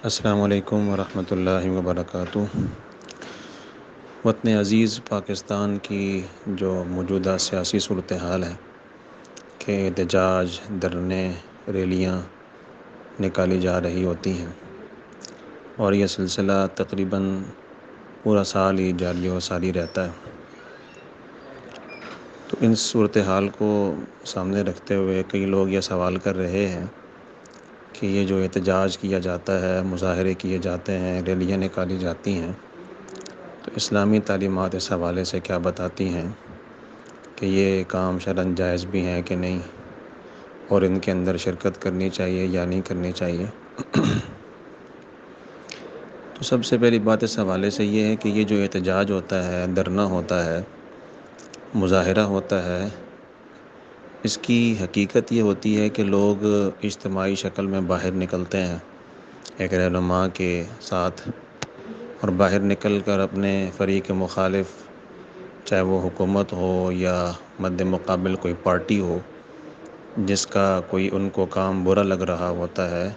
السلام علیکم ورحمۃ اللہ وبرکاتہ۔ وطن عزیز پاکستان کی جو موجودہ سیاسی صورتحال ہے کہ احتجاج، دھرنے، ریلیاں نکالی جا رہی ہوتی ہیں اور یہ سلسلہ تقریباً پورا سال ہی جاری و ساری رہتا ہے۔ تو ان صورتحال کو سامنے رکھتے ہوئے کئی لوگ یہ سوال کر رہے ہیں کہ یہ جو احتجاج کیا جاتا ہے، مظاہرے کیے جاتے ہیں، ریلیاں نکالی جاتی ہیں، تو اسلامی تعلیمات اس حوالے سے کیا بتاتی ہیں کہ یہ کام شرعاً جائز بھی ہیں کہ نہیں، اور ان کے اندر شرکت کرنی چاہیے یا نہیں کرنی چاہیے۔ تو سب سے پہلی بات اس حوالے سے یہ ہے کہ یہ جو احتجاج ہوتا ہے، دھرنا ہوتا ہے، مظاہرہ ہوتا ہے، اس کی حقیقت یہ ہوتی ہے کہ لوگ اجتماعی شکل میں باہر نکلتے ہیں ایک رہنما کے ساتھ، اور باہر نکل کر اپنے فریق مخالف، چاہے وہ حکومت ہو یا مد مقابل کوئی پارٹی ہو، جس کا کوئی ان کو کام برا لگ رہا ہوتا ہے،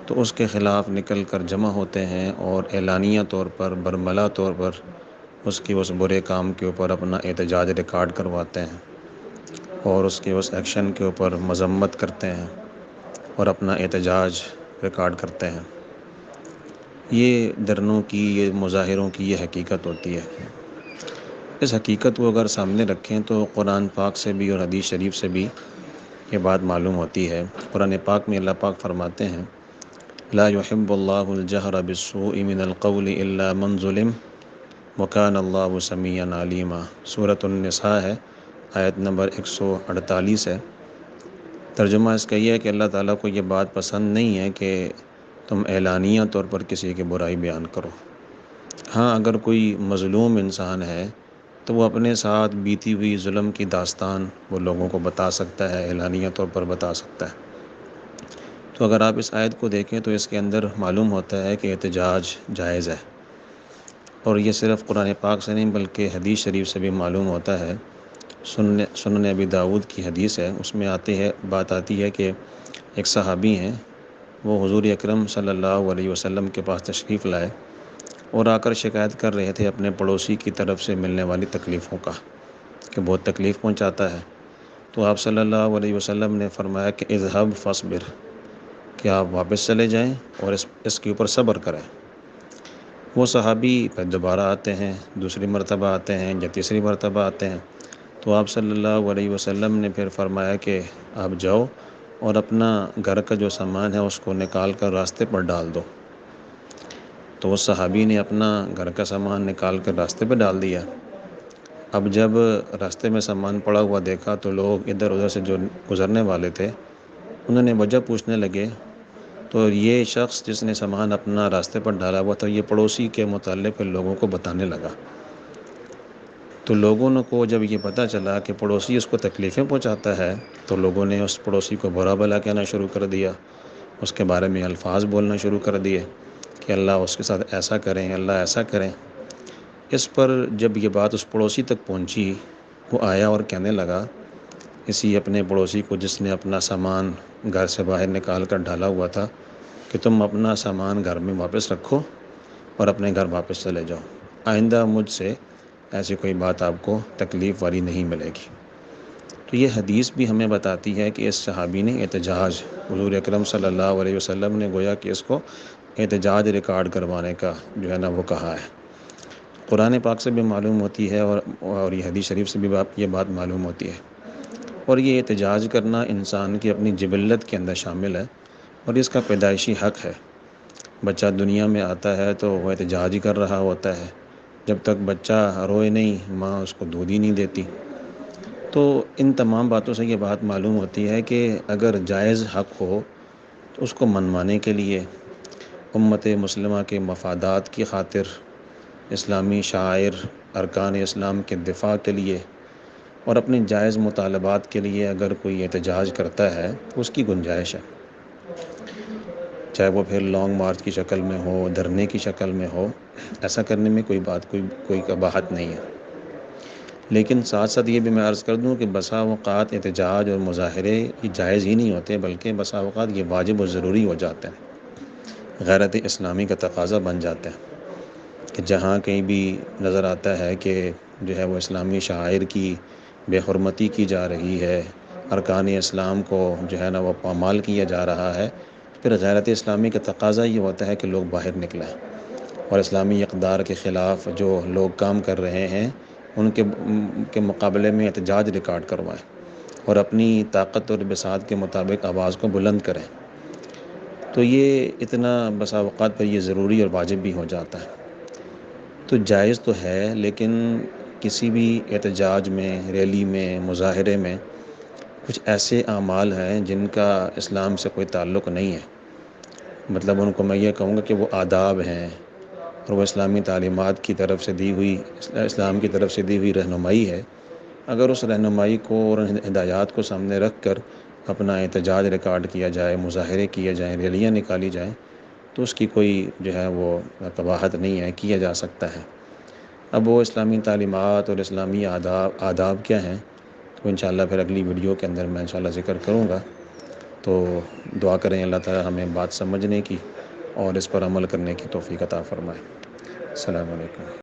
تو اس کے خلاف نکل کر جمع ہوتے ہیں اور اعلانیہ طور پر، برملا طور پر اس برے کام کے اوپر اپنا احتجاج ریکارڈ کرواتے ہیں اور اس کے ایکشن کے اوپر مذمت کرتے ہیں اور اپنا احتجاج ریکارڈ کرتے ہیں۔ یہ دھرنوں کی، یہ مظاہروں کی یہ حقیقت ہوتی ہے۔ اس حقیقت کو اگر سامنے رکھیں تو قرآن پاک سے بھی اور حدیث شریف سے بھی یہ بات معلوم ہوتی ہے۔ قرآن پاک میں اللہ پاک فرماتے ہیں: لا يحب اللہ الجہر بالسوء من القول الا من ظلم وکان اللہ سمیعا علیما۔ سورۃ النساء ہے، آیت نمبر 148 ہے۔ ترجمہ اس کا یہ ہے کہ اللہ تعالیٰ کو یہ بات پسند نہیں ہے کہ تم اعلانیہ طور پر کسی کی برائی بیان کرو۔ ہاں، اگر کوئی مظلوم انسان ہے تو وہ اپنے ساتھ بیتی ہوئی ظلم کی داستان وہ لوگوں کو بتا سکتا ہے، اعلانیہ طور پر بتا سکتا ہے۔ تو اگر آپ اس آیت کو دیکھیں تو اس کے اندر معلوم ہوتا ہے کہ احتجاج جائز ہے، اور یہ صرف قرآن پاک سے نہیں بلکہ حدیث شریف سے بھی معلوم ہوتا ہے۔ سنن ابی داؤد کی حدیث ہے، اس میں بات آتی ہے کہ ایک صحابی ہیں، وہ حضور اکرم صلی اللہ علیہ وسلم کے پاس تشریف لائے اور آ کر شکایت کر رہے تھے اپنے پڑوسی کی طرف سے ملنے والی تکلیفوں کا، کہ بہت تکلیف پہنچاتا ہے۔ تو آپ صلی اللہ علیہ وسلم نے فرمایا کہ اذهب فاصبر، کہ آپ واپس چلے جائیں اور اس کے اوپر صبر کریں۔ وہ صحابی پھر دوبارہ آتے ہیں، دوسری مرتبہ آتے ہیں یا تیسری مرتبہ آتے ہیں، تو آپ صلی اللہ علیہ وسلم نے پھر فرمایا کہ آپ جاؤ اور اپنا گھر کا جو سامان ہے اس کو نکال کر راستے پر ڈال دو۔ تو اس صحابی نے اپنا گھر کا سامان نکال کر راستے پہ ڈال دیا۔ اب جب راستے میں سامان پڑا ہوا دیکھا تو لوگ ادھر ادھر سے جو گزرنے والے تھے انہوں نے وجہ پوچھنے لگے، تو یہ شخص جس نے سامان اپنا راستے پر ڈالا ہوا تھا، یہ پڑوسی کے متعلق لوگوں کو بتانے لگا۔ تو لوگوں کو جب یہ پتہ چلا کہ پڑوسی اس کو تکلیفیں پہنچاتا ہے، تو لوگوں نے اس پڑوسی کو برا بھلا کہنا شروع کر دیا، اس کے بارے میں الفاظ بولنا شروع کر دیے کہ اللہ اس کے ساتھ ایسا کریں، اللہ ایسا کریں۔ اس پر جب یہ بات اس پڑوسی تک پہنچی، وہ آیا اور کہنے لگا اسی اپنے پڑوسی کو جس نے اپنا سامان گھر سے باہر نکال کر ڈالا ہوا تھا، کہ تم اپنا سامان گھر میں واپس رکھو اور اپنے گھر واپس چلے جاؤ، آئندہ مجھ سے ایسی کوئی بات آپ کو تکلیف والی نہیں ملے گی۔ تو یہ حدیث بھی ہمیں بتاتی ہے کہ اس صحابی نے احتجاج، حضور اکرم صلی اللہ علیہ وسلم نے گویا کہ اس کو احتجاج ریکارڈ کروانے کا جو ہے نا وہ کہا ہے۔ قرآن پاک سے بھی معلوم ہوتی ہے اور یہ حدیث شریف سے بھی یہ بات معلوم ہوتی ہے، اور یہ احتجاج کرنا انسان کی اپنی جبلت کے اندر شامل ہے اور اس کا پیدائشی حق ہے۔ بچہ دنیا میں آتا ہے تو وہ احتجاج ہی کر رہا ہوتا ہے، جب تک بچہ روئے نہیں ماں اس کو دودھ ہی نہیں دیتی۔ تو ان تمام باتوں سے یہ بات معلوم ہوتی ہے کہ اگر جائز حق ہو تو اس کو منوانے کے لیے امت مسلمہ کے مفادات کی خاطر، اسلامی شعائر، ارکان اسلام کے دفاع کے لیے اور اپنے جائز مطالبات کے لیے اگر کوئی احتجاج کرتا ہے تو اس کی گنجائش ہے، چاہے وہ پھر لانگ مارچ کی شکل میں ہو، دھرنے کی شکل میں ہو، ایسا کرنے میں کوئی قباحت نہیں ہے۔ لیکن ساتھ ساتھ یہ بھی میں عرض کر دوں کہ بسا اوقات احتجاج اور مظاہرے یہ جائز ہی نہیں ہوتے، بلکہ بسا اوقات یہ واجب و ضروری ہو جاتے ہیں۔ غیرت اسلامی کا تقاضا بن جاتا ہے کہ جہاں کہیں بھی نظر آتا ہے کہ جو ہے وہ اسلامی شعائر کی بے حرمتی کی جا رہی ہے، ارکان اسلام کو جو ہے نا وہ پامال کیا جا رہا ہے، پھر غیرت اسلامی کا تقاضا یہ ہوتا ہے کہ لوگ باہر نکلیں اور اسلامی اقدار کے خلاف جو لوگ کام کر رہے ہیں ان کے مقابلے میں احتجاج ریکارڈ کروائیں اور اپنی طاقت اور بساط کے مطابق آواز کو بلند کریں۔ تو یہ اتنا بسا اوقات پر یہ ضروری اور واجب بھی ہو جاتا ہے۔ تو جائز تو ہے، لیکن کسی بھی احتجاج میں، ریلی میں، مظاہرے میں کچھ ایسے اعمال ہیں جن کا اسلام سے کوئی تعلق نہیں ہے، مطلب ان کو میں یہ کہوں گا کہ وہ آداب ہیں اور وہ اسلامی تعلیمات کی طرف سے دی ہوئی، اسلام کی طرف سے دی ہوئی رہنمائی ہے۔ اگر اس رہنمائی کو اور ہدایات کو سامنے رکھ کر اپنا احتجاج ریکارڈ کیا جائے، مظاہرے کیے جائیں، ریلیاں نکالی جائیں، تو اس کی کوئی جو ہے وہ قباحت نہیں ہے، کیا جا سکتا ہے۔ اب وہ اسلامی تعلیمات اور اسلامی آداب کیا ہیں تو انشاءاللہ پھر اگلی ویڈیو کے اندر میں انشاءاللہ ذکر کروں گا۔ تو دعا کریں اللہ تعالی ہمیں بات سمجھنے کی اور اس پر عمل کرنے کی توفیق عطا فرمائے۔ السلام علیکم۔